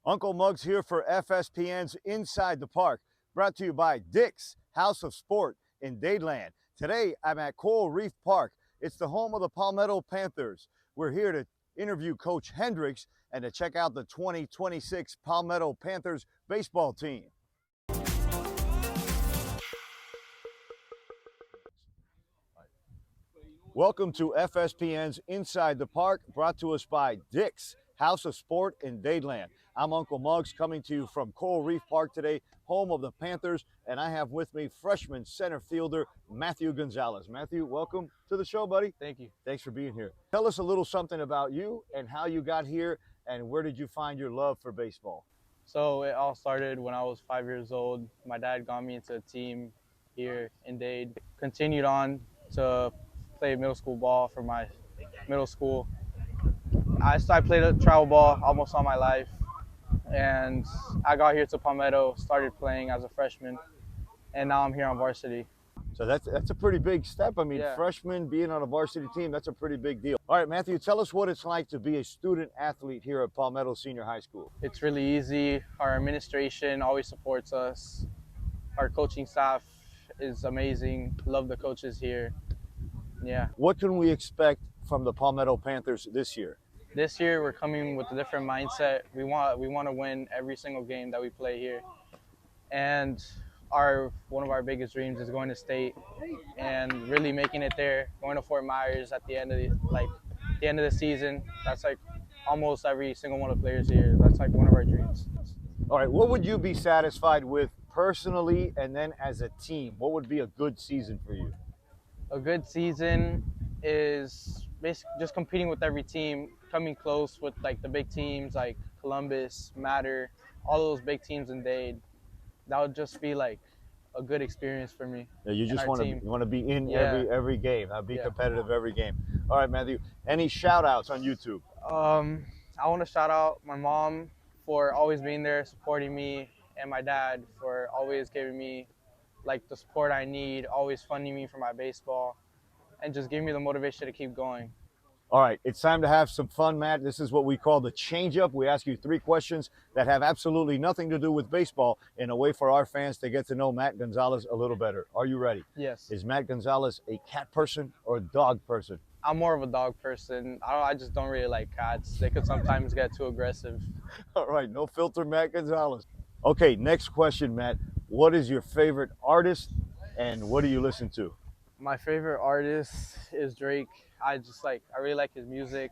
Uncle Muggs here for FSPN's Inside the Park, brought to you by Dick's House of Sport in Dadeland. Today, I'm at Coral Reef Park. It's the home of the Palmetto Panthers. We're here to interview Coach Hendricks and to check out the 2026 Palmetto Panthers baseball team. Welcome to FSPN's Inside the Park, brought to us by Dick's House of Sport in Dadeland. I'm Uncle Muggs coming to you from Coral Reef Park today, home of the Panthers, and I have with me freshman center fielder Matt Gonzalez. Matthew, welcome to the show, buddy. Thank you. Thanks for being here. Tell us a little something about you and how you got here and where did you find your love for baseball? So it all started when I was 5 years old. My dad got me into a team here in Dade. Continued on to play middle school ball for my middle school. I played a travel ball almost all my life, and I got here to Palmetto, started playing as a freshman, and now I'm here on varsity. So that's a pretty big step. I mean, Yeah. Freshman being on a varsity team, that's a pretty big deal. All right, Matthew, tell us what it's like to be a student athlete here at Palmetto Senior High School. It's really easy. Our administration always supports us. Our coaching staff is amazing. Love the coaches here. Yeah. What can we expect from the Palmetto Panthers this year? This year we're coming with a different mindset. We want to win every single game that we play here, and one of our biggest dreams is going to state and really making it there. Going to Fort Myers at the end of the season. That's like almost every single one of the players here. That's like one of our dreams. All right, what would you be satisfied with personally and then as a team? What would be a good season for you? A good season is basically just competing with every team, coming close with like the big teams like Columbus, Matter, all those big teams in Dade. That would just be like a good experience for me. Yeah, you just want to be in every game, be competitive every game. All right, Matthew, any shout outs on YouTube? I want to shout out my mom for always being there, supporting me, and my dad for always giving me like the support I need, always funding me for my baseball, and just giving me the motivation to keep going. All right, it's time to have some fun, Matt. This is what we call the change-up. We ask you 3 questions that have absolutely nothing to do with baseball in a way for our fans to get to know Matt Gonzalez a little better. Are you ready? Yes. Is Matt Gonzalez a cat person or a dog person? I'm more of a dog person. I just don't really like cats. They could sometimes get too aggressive. All right, no filter, Matt Gonzalez. Okay, next question, Matt. What is your favorite artist and what do you listen to? My favorite artist is Drake. I really like his music.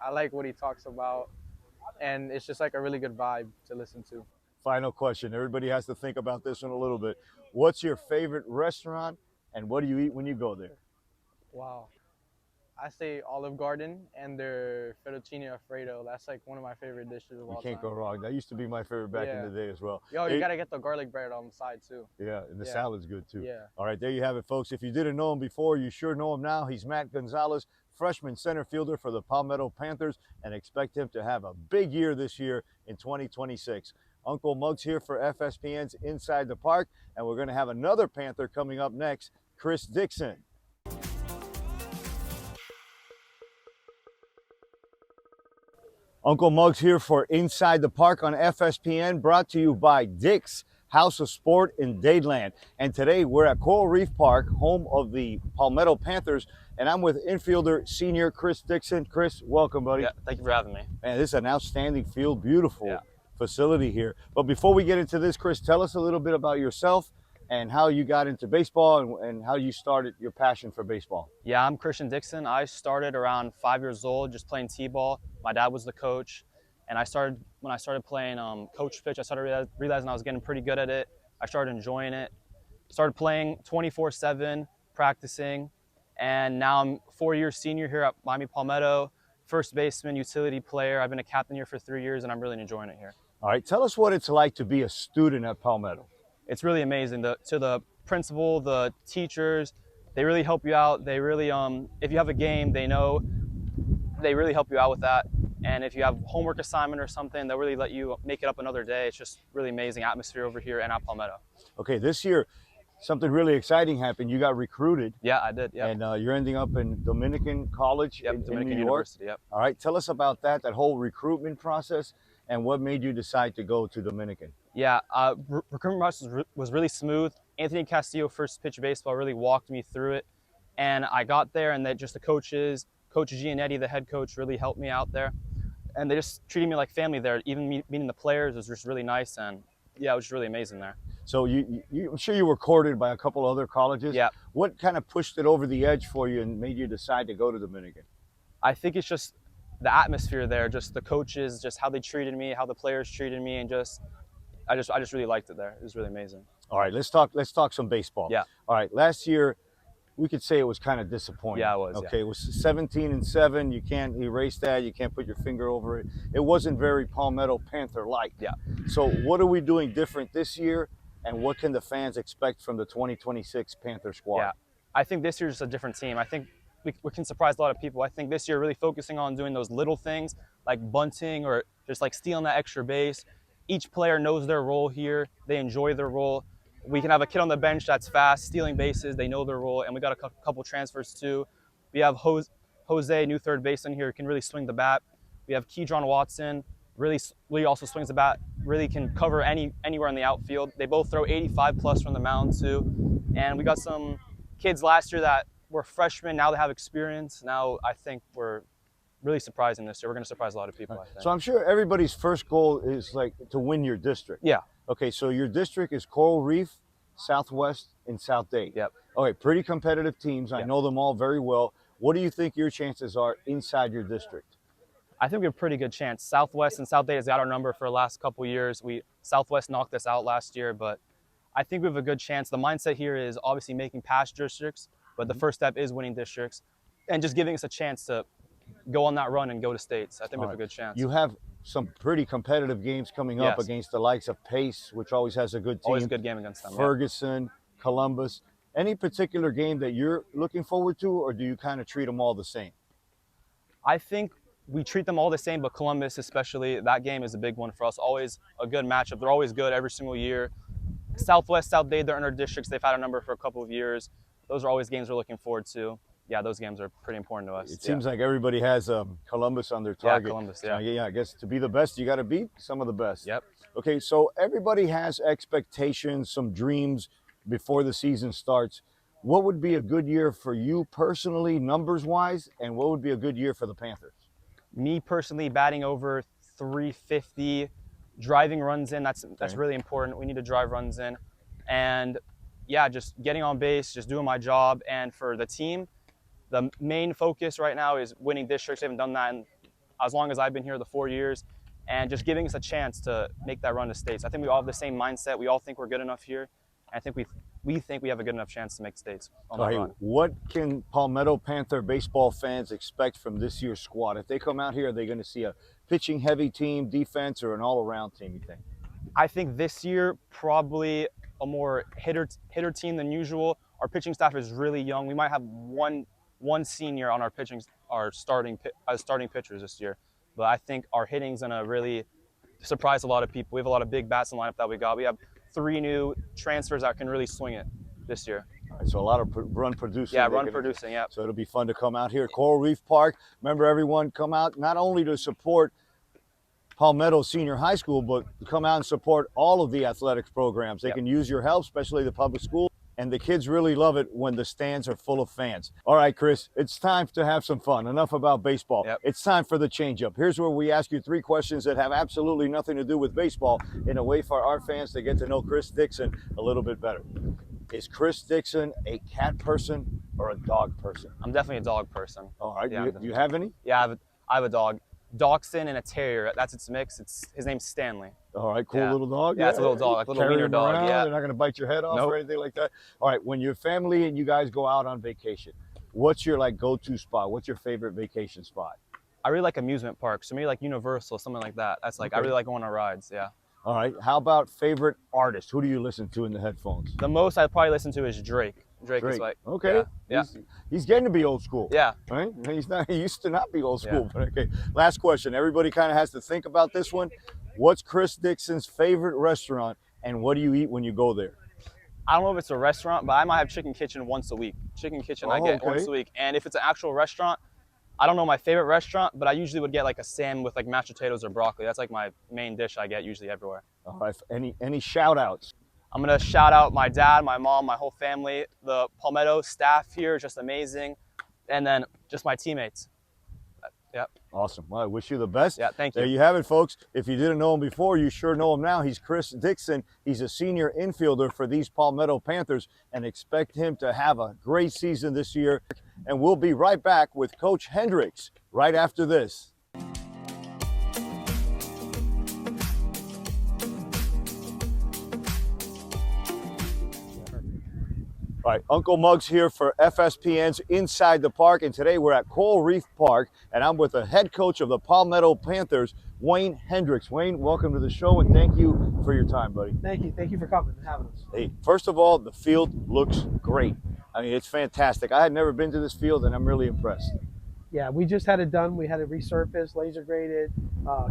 I like what he talks about, and it's just like a really good vibe to listen to. Final question. Everybody has to think about this one a little bit. What's your favorite restaurant and what do you eat when you go there? Wow. I say Olive Garden and their fettuccine alfredo. That's like one of my favorite dishes of all time. You can't go wrong. That used to be my favorite back in the day as well. Yo, you got to get the garlic bread on the side too. Yeah, and the salad's good too. Yeah. All right, there you have it, folks. If you didn't know him before, you sure know him now. He's Matt Gonzalez, freshman center fielder for the Palmetto Panthers, and expect him to have a big year this year in 2026. Uncle Muggs here for FSPN's Inside the Park, and we're going to have another Panther coming up next, Chris Dixon. Uncle Muggs here for Inside the Park on FSPN, brought to you by Dick's House of Sport in Dadeland. And today we're at Coral Reef Park, home of the Palmetto Panthers, and I'm with infielder senior Chris Dixon. Chris, welcome, buddy. Yeah, thank you for having me. Man, this is an outstanding field, beautiful facility here. But before we get into this, Chris, tell us a little bit about yourself and how you got into baseball and how you started your passion for baseball. Yeah, I'm Christian Dixon. I started around 5 years old just playing t-ball. My dad was the coach, and when I started playing coach pitch, I started realizing I was getting pretty good at it. I started enjoying it. Started playing 24/7, practicing, and now I'm 4-year senior here at Miami Palmetto, first baseman, utility player. I've been a captain here for 3 years, and I'm really enjoying it here. All right, tell us what it's like to be a student at Palmetto. It's really amazing. To the principal, the teachers, they really help you out. They really, if you have a game, they really help you out with that. And if you have homework assignment or something, they'll really let you make it up another day. It's just really amazing atmosphere over here and at Palmetto. Okay, this year, something really exciting happened. You got recruited. Yeah, I did. Yeah. And you're ending up in Dominican College in Dominican New York. University. Yep. All right, tell us about that whole recruitment process and what made you decide to go to Dominican? Yeah, recruitment process was really smooth. Anthony Castillo, first pitch baseball, really walked me through it. And I got there, and just the coaches, Coach Gianetti, the head coach, really helped me out there. And they just treated me like family there. Even meeting the players was just really nice. And yeah, it was just really amazing there. So I'm sure you were courted by a couple other colleges. Yeah. What kind of pushed it over the edge for you and made you decide to go to Dominican? I think it's just the atmosphere there, just the coaches, just how they treated me, how the players treated me, and I just really liked it there. It was really amazing. All right, let's talk some baseball. Yeah. All right, last year we could say it was kind of disappointing. Yeah, it was. Okay, yeah. It was 17-7. You can't erase that. You can't put your finger over it. It wasn't very Palmetto Panther-like. Yeah. So what are we doing different this year, and what can the fans expect from the 2026 Panther squad? Yeah, I think this year's a different team. I think we can surprise a lot of people. I think this year really focusing on doing those little things like bunting or just like stealing that extra base. Each player knows their role here. They enjoy their role. We can have a kid on the bench that's fast, stealing bases. They know their role. And we got a couple transfers too. We have Jose, new third baseman here, can really swing the bat. We have Keydron Watson, really also swings the bat, really can cover anywhere in the outfield. They both throw 85 plus from the mound too. And we got some kids last year that were freshmen. Now they have experience. Now I think we're really surprising this year. We're going to surprise a lot of people, I think. So I'm sure everybody's first goal is like to win your district. Yeah. Okay, so your district is Coral Reef, Southwest, and South Dade. Yep. Okay, pretty competitive teams. I know them all very well. What do you think your chances are inside your district? I think we have a pretty good chance. Southwest and South Dade has got our number for the last couple years. Southwest knocked us out last year, but I think we have a good chance. The mindset here is obviously making past districts, but the first step is winning districts and just giving us a chance to go on that run and go to states. I think we have a good chance. You have some pretty competitive games coming up against the likes of Pace, which always has a good team. Always a good game against them. Ferguson, Columbus. Any particular game that you're looking forward to, or do you kind of treat them all the same? I think we treat them all the same, but Columbus especially, that game is a big one for us. Always a good matchup. They're always good every single year. Southwest, South Dade, they're in our districts. They've had a number for a couple of years. Those are always games we're looking forward to. Yeah, those games are pretty important to us. It seems like everybody has Columbus on their target. Yeah, Columbus, I guess to be the best, you got to beat some of the best. Yep. Okay, so everybody has expectations, some dreams before the season starts. What would be a good year for you personally, numbers-wise, and what would be a good year for the Panthers? Me personally, batting over 350, driving runs in, that's really important. We need to drive runs in. And yeah, just getting on base, just doing my job. And for the team, the main focus right now is winning districts. We haven't done that in as long as I've been here, the 4 years, and just giving us a chance to make that run to states. I think we all have the same mindset. We all think we're good enough here. I think we think we have a good enough chance to make states on that run. What can Palmetto Panther baseball fans expect from this year's squad? If they come out here, are they going to see a pitching heavy team, defense, or an all-around team, you think? I think this year probably a more hitter team than usual. Our pitching staff is really young. We might have one senior on our starting pitchers this year, but I think our hitting's gonna really surprise a lot of people. We have a lot of big bats in the lineup that we got. We have 3 new transfers that can really swing it this year. All right, so a lot of run producing. Yeah, run producing, yeah. So it'll be fun to come out here. Coral Reef Park. Remember, everyone, come out not only to support Palmetto Senior High School, but come out and support all of the athletics programs. They can use your help, especially the public school. And the kids really love it when the stands are full of fans. All right, Chris, it's time to have some fun. Enough about baseball. Yep. It's time for the change-up. Here's where we ask you 3 questions that have absolutely nothing to do with baseball in a way for our fans to get to know Chris Dixon a little bit better. Is Chris Dixon a cat person or a dog person? I'm definitely a dog person. All right, Yeah, do you have any? Yeah, I have a dog. Dachshund and a terrier. That's its mix. His name's Stanley. All right, cool little dog. Yeah, it's a little dog, like a little wiener dog. Around. Yeah. They're not going to bite your head off Nope. or anything like that. All right, when your family and you guys go out on vacation, what's your go-to spot? What's your favorite vacation spot? I really like amusement parks. So maybe like Universal, something like that. That's I really like going on rides. Yeah. All right, how about favorite artist? Who do you listen to in the headphones? The most I probably listen to is Drake. Drake is like okay. Yeah. He's getting to be old school. Yeah. Right? He used to not be old school, but okay. Last question. Everybody kind of has to think about this one. What's Chris Dixon's favorite restaurant, and what do you eat when you go there? I don't know if it's a restaurant, but I might have Chicken Kitchen once a week. Chicken Kitchen I get once a week. And if it's an actual restaurant, I don't know my favorite restaurant, but I usually would get like a salmon with like mashed potatoes or broccoli. That's like my main dish I get usually everywhere. All right, any shout outs? I'm gonna shout out my dad, my mom, my whole family. The Palmetto staff here is just amazing, and then just my teammates. Yep. Awesome. Well, I wish you the best. Yeah, thank you. There you have it, folks. If you didn't know him before, you sure know him now. He's Chris Dixon. He's a senior infielder for these Palmetto Panthers, and expect him to have a great season this year. And we'll be right back with Coach Hendricks right after this. All right, Uncle Muggs here for FSPN's Inside the Park, and today we're at Coral Reef Park, and I'm with the head coach of the Palmetto Panthers, Wayne Hendrix. Wayne, welcome to the show, and thank you for your time, buddy. Thank you. Thank you for coming and having us. Hey, first of all, the field looks great. I mean, it's fantastic. I had never been to this field, and I'm really impressed. Yeah, we just had it done. We had it resurfaced, laser graded.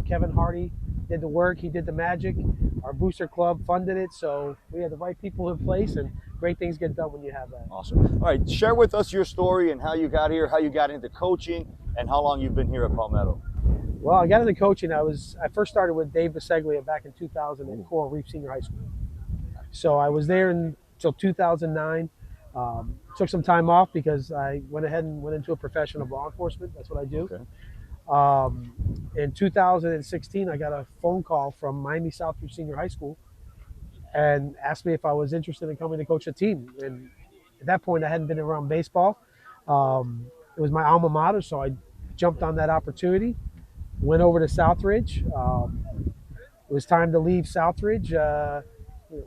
Kevin Hardy did the work. He did the magic. Our booster club funded it, so we had the right people in place, and great things get done when you have that. Awesome. All right, share with us your story and how you got here, how you got into coaching, and how long you've been here at Palmetto. Well, I got into coaching. I first started with Dave Biseglia back in 2000 at Coral Reef Senior High School. So I was there until 2009. Took some time off because I went ahead and went into a profession of law enforcement. That's what I do. Okay. In 2016, I got a phone call from Miami Southridge Senior High School and asked me if I was interested in coming to coach a team. And at that point, I hadn't been around baseball. It was my alma mater, so I jumped on that opportunity, went over to Southridge. It was time to leave Southridge,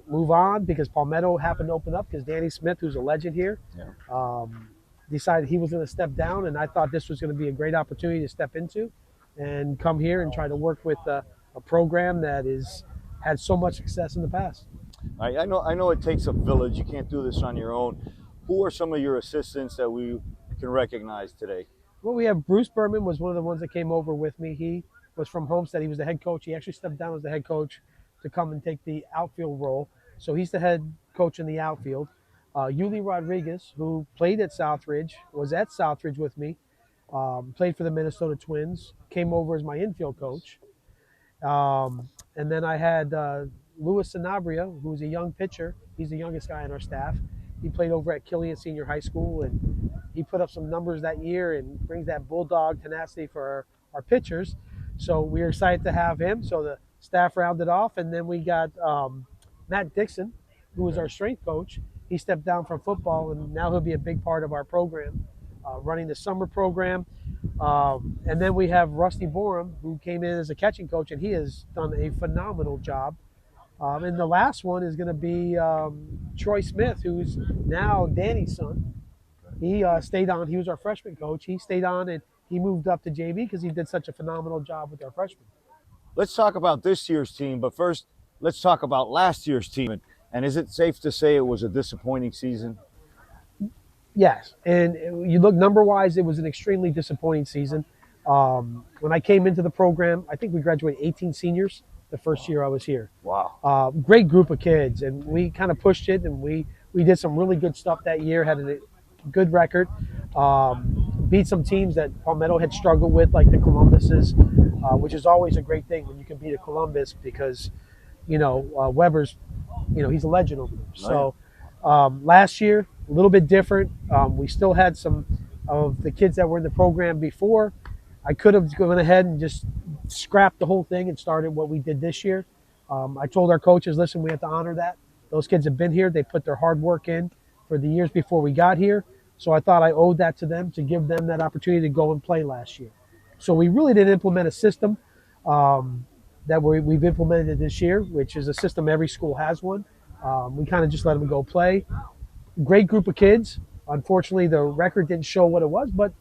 move on, because Palmetto happened to open up because Danny Smith, who's a legend here, decided he was going to step down, and I thought this was going to be a great opportunity to step into and come here and try to work with a program that had so much success in the past. All right, I know it takes a village. You can't do this on your own. Who are some of your assistants that we can recognize today? Well, we have Bruce Berman was one of the ones that came over with me. He was from Homestead. He was the head coach. He actually stepped down as the head coach to come and take the outfield role. So he's the head coach in the outfield. Yuli Rodriguez, who played at Southridge, was at Southridge with me, played for the Minnesota Twins, came over as my infield coach. And then I had Louis Sanabria, who's a young pitcher. He's the youngest guy on our staff. He played over at Killian Senior High School, and he put up some numbers that year and brings that bulldog tenacity for our pitchers. So we were excited to have him. So the staff rounded off, and then we got Matt Dixon, who was our strength coach. He stepped down from football, and now he'll be a big part of our program, running the summer program. And then we have Rusty Borum, who came in as a catching coach, and he has done a phenomenal job. And the last one is going to be Troy Smith, who's now Danny's son. He stayed on. He was our freshman coach. He stayed on, and he moved up to JV because he did such a phenomenal job with our freshmen. Let's talk about this year's team, but first, let's talk about last year's team. And is it safe to say it was a disappointing season? Yes, and you look number-wise, it was an extremely disappointing season. When I came into the program, I think we graduated 18 seniors the first year I was here. Wow. Great group of kids, and we kind of pushed it, and we did some really good stuff that year, had a good record, beat some teams that Palmetto had struggled with, like the Columbuses, which is always a great thing when you can beat a Columbus because, Weber's, he's a legend over there. So last year, a little bit different. We still had some of the kids that were in the program before. I could have gone ahead and just scrapped the whole thing and started what we did this year. I told our coaches, listen, we have to honor that. Those kids have been here. They put their hard work in for the years before we got here. So I thought I owed that to them to give them that opportunity to go and play last year. So we really did implement a system that we've implemented this year, which is a system every school has one. We kind of just let them go play. Great group of kids. Unfortunately, the record didn't show what it was, but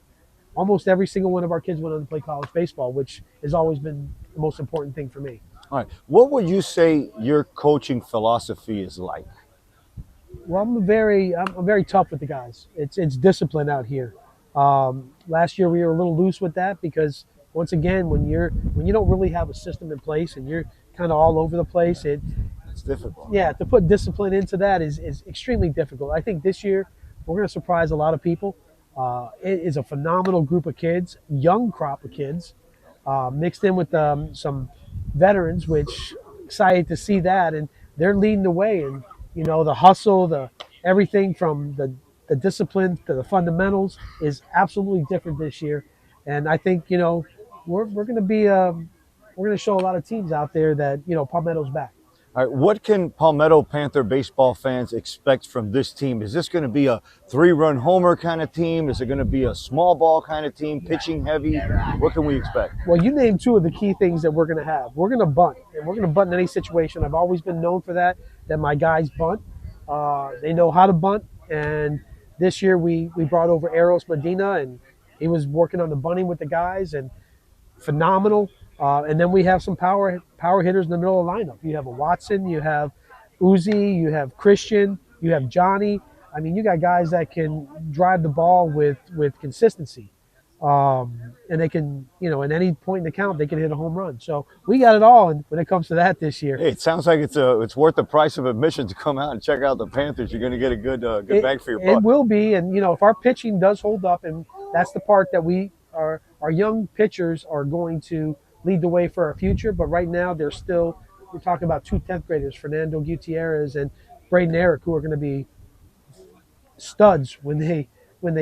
almost every single one of our kids went on to play college baseball, which has always been the most important thing for me. All right. What would you say your coaching philosophy is like? Well, I'm very tough with the guys. It's discipline out here. Last year we were a little loose with that because once again, when you don't really have a system in place and you're kind of all over the place, it's difficult. Yeah, to put discipline into that is extremely difficult. I think this year we're going to surprise a lot of people. It is a phenomenal group of kids, young crop of kids, mixed in with some veterans, which excited to see that. And they're leading the way. And, the hustle, the everything from the discipline to the fundamentals is absolutely different this year. And I think, we're going to be, we're going to show a lot of teams out there that, Palmetto's back. All right, what can Palmetto Panther baseball fans expect from this team? Is this going to be a 3-run homer kind of team? Is it going to be a small ball kind of team, pitching heavy? What can we expect? Well, you named two of the key things that we're going to have. We're going to bunt, and we're going to bunt in any situation. I've always been known for that my guys bunt. They know how to bunt, and this year we brought over Eros Medina, and he was working on the bunting with the guys, and phenomenal. And then we have some power hitters in the middle of the lineup. You have a Watson, you have Uzi, you have Christian, you have Johnny. I mean, you got guys that can drive the ball with consistency. And they can, at any point in the count, they can hit a home run. So we got it all when it comes to that this year. Hey, it sounds like it's worth the price of admission to come out and check out the Panthers. You're going to get a good bang for your buck. It will be. And, if our pitching does hold up, and that's the part that our young pitchers are going to lead the way for our future. But right now, we're talking about 2 10th graders, Fernando Gutierrez and Braden Eric, who are going to be studs when they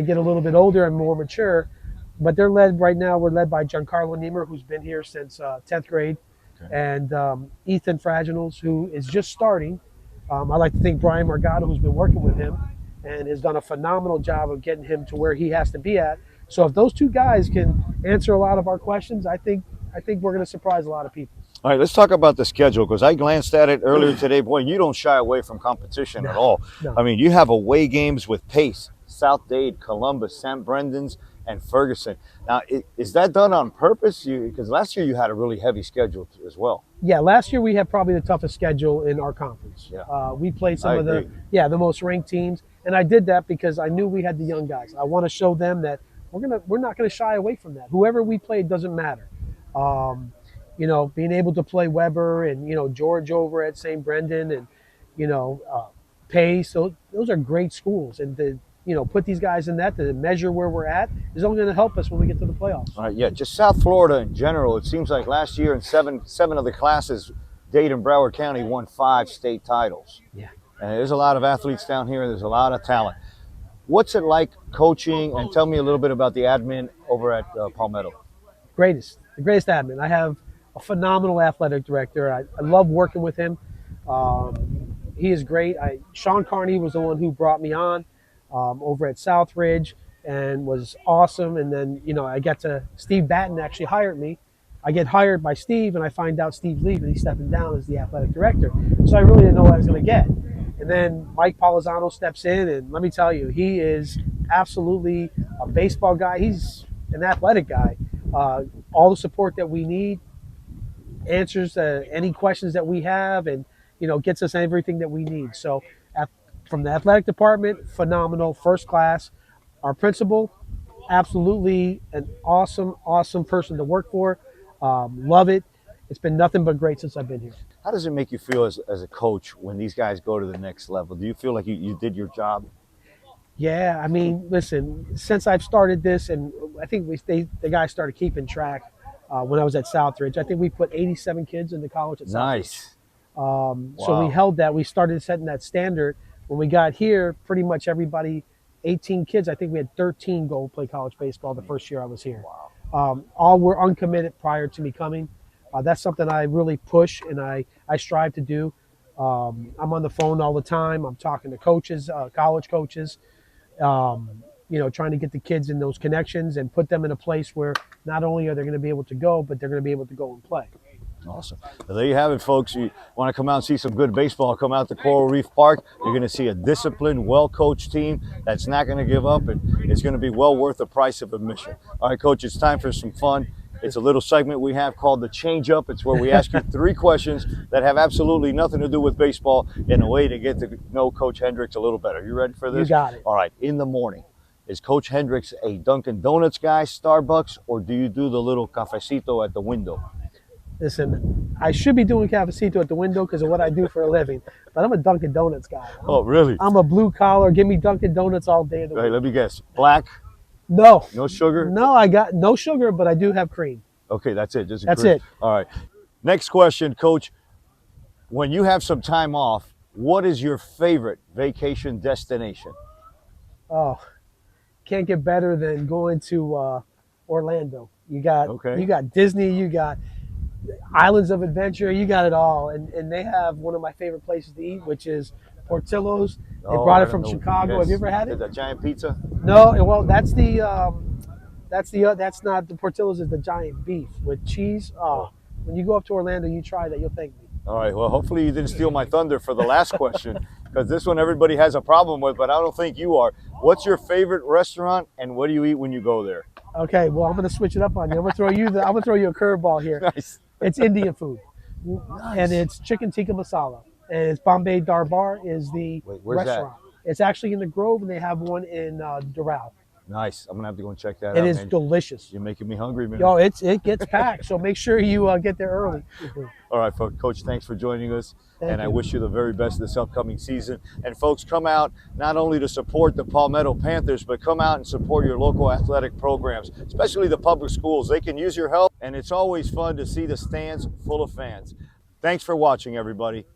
get a little bit older and more mature. But we're led by Giancarlo Niemer, who's been here since 10th grade, and Ethan Fraginals, who is just starting. I like to think Brian Margado, who's been working with him and has done a phenomenal job of getting him to where he has to be at. So if those 2 guys can answer a lot of our questions, I think we're going to surprise a lot of people. All right, let's talk about the schedule, because I glanced at it earlier today. Boy, you don't shy away from competition at all. No. I mean, you have away games with Pace, South Dade, Columbus, St. Brendan's, and Ferguson. Now, is that done on purpose? Because last year you had a really heavy schedule as well. Yeah, last year we had probably the toughest schedule in our conference. Yeah. We played some of the most ranked teams, and I did that because I knew we had the young guys. I want to show them that we're not going to shy away from that. Whoever we played doesn't matter. Being able to play Weber and, George over at St. Brendan and, Pace, so those are great schools. And to, put these guys in that to measure where we're at is only going to help us when we get to the playoffs. All right, yeah, just South Florida in general, it seems like last year in seven of the classes, Dade and Broward County won 5 state titles. Yeah. And there's a lot of athletes down here, and there's a lot of talent. What's it like coaching, and tell me a little bit about the admin over at Palmetto? The greatest admin. I have a phenomenal athletic director. I love working with him. He is great. Sean Carney was the one who brought me on over at Southridge and was awesome. And then, I got to Steve Batten actually hired me. I get hired by Steve, and I find out Steve's leaving. He's stepping down as the athletic director. So I really didn't know what I was going to get. And then Mike Polizano steps in, and let me tell you, he is absolutely a baseball guy. He's an athletic guy. All the support that we need, answers any questions that we have, and gets us everything that we need. So from the athletic department, phenomenal, first class. Our principal, absolutely an awesome person to work for. Love it. It's been nothing but great since I've been here. How does it make you feel as a coach when these guys go to the next level? Do you feel like you did your job? Yeah, I mean, listen, since I've started this, and I think the guys started keeping track when I was at Southridge. I think we put 87 kids into college at Southridge. Nice. So we held that. We started setting that standard. When we got here, pretty much everybody, 18 kids, I think we had 13 go play college baseball the first year I was here. Wow. All were uncommitted prior to me coming. That's something I really push and I strive to do. I'm on the phone all the time. I'm talking to coaches, college coaches, trying to get the kids in those connections and put them in a place where not only are they going to be able to go, but they're going to be able to go and play. Awesome. Well, there you have it, folks. You want to come out and see some good baseball, come out to Coral Reef Park. You're going to see a disciplined, well-coached team that's not going to give up, and it's going to be well worth the price of admission. All right, Coach, it's time for some fun. It's a little segment we have called the Change Up. It's where we ask you 3 questions that have absolutely nothing to do with baseball in a way to get to know Coach Hendricks a little better. You ready for this? You got it. All right, in the morning, is Coach Hendricks a Dunkin' Donuts guy, Starbucks, or do you do the little cafecito at the window? Listen, I should be doing cafecito at the window because of what I do for a living, but I'm a Dunkin' Donuts guy. Oh, really? I'm a blue collar. Give me Dunkin' Donuts all day of the Hey, week. let me guess. Black, No. No sugar? No, I got no sugar, but I do have cream. Okay, that's it. Just That's cream. it. All right. Next question, Coach. When you have some time off, what is your favorite vacation destination? Oh, can't get better than going to Orlando. You got Disney, you got Islands of Adventure, you got it all. And they have one of my favorite places to eat, which is Portillo's. They brought it from Chicago. Have you ever had it? The giant pizza? No, well that's not the Portillo's, is the giant beef with cheese. Oh, when you go up to Orlando, you try that, you'll thank me. All right. Well, hopefully you didn't steal my thunder for the last question, because this one everybody has a problem with, but I don't think you are. What's your favorite restaurant, and what do you eat when you go there? Okay, well, I'm gonna switch it up on you. I'm gonna throw you a curveball here. Nice. It's Indian food, and it's chicken tikka masala, and it's Bombay Darbar is the where's restaurant. It's actually in the Grove, and they have one in Doral. Nice. I'm gonna have to go and check that out. It is man. delicious. You're making me hungry, man. Yo, it gets packed, so make sure you get there early. All right, folks. Coach, thanks for joining us, Thank I you. wish you the very best this upcoming season. And folks, come out not only to support the Palmetto Panthers, but come out and support your local athletic programs, especially the public schools. They can use your help, and it's always fun to see the stands full of fans. Thanks for watching, everybody.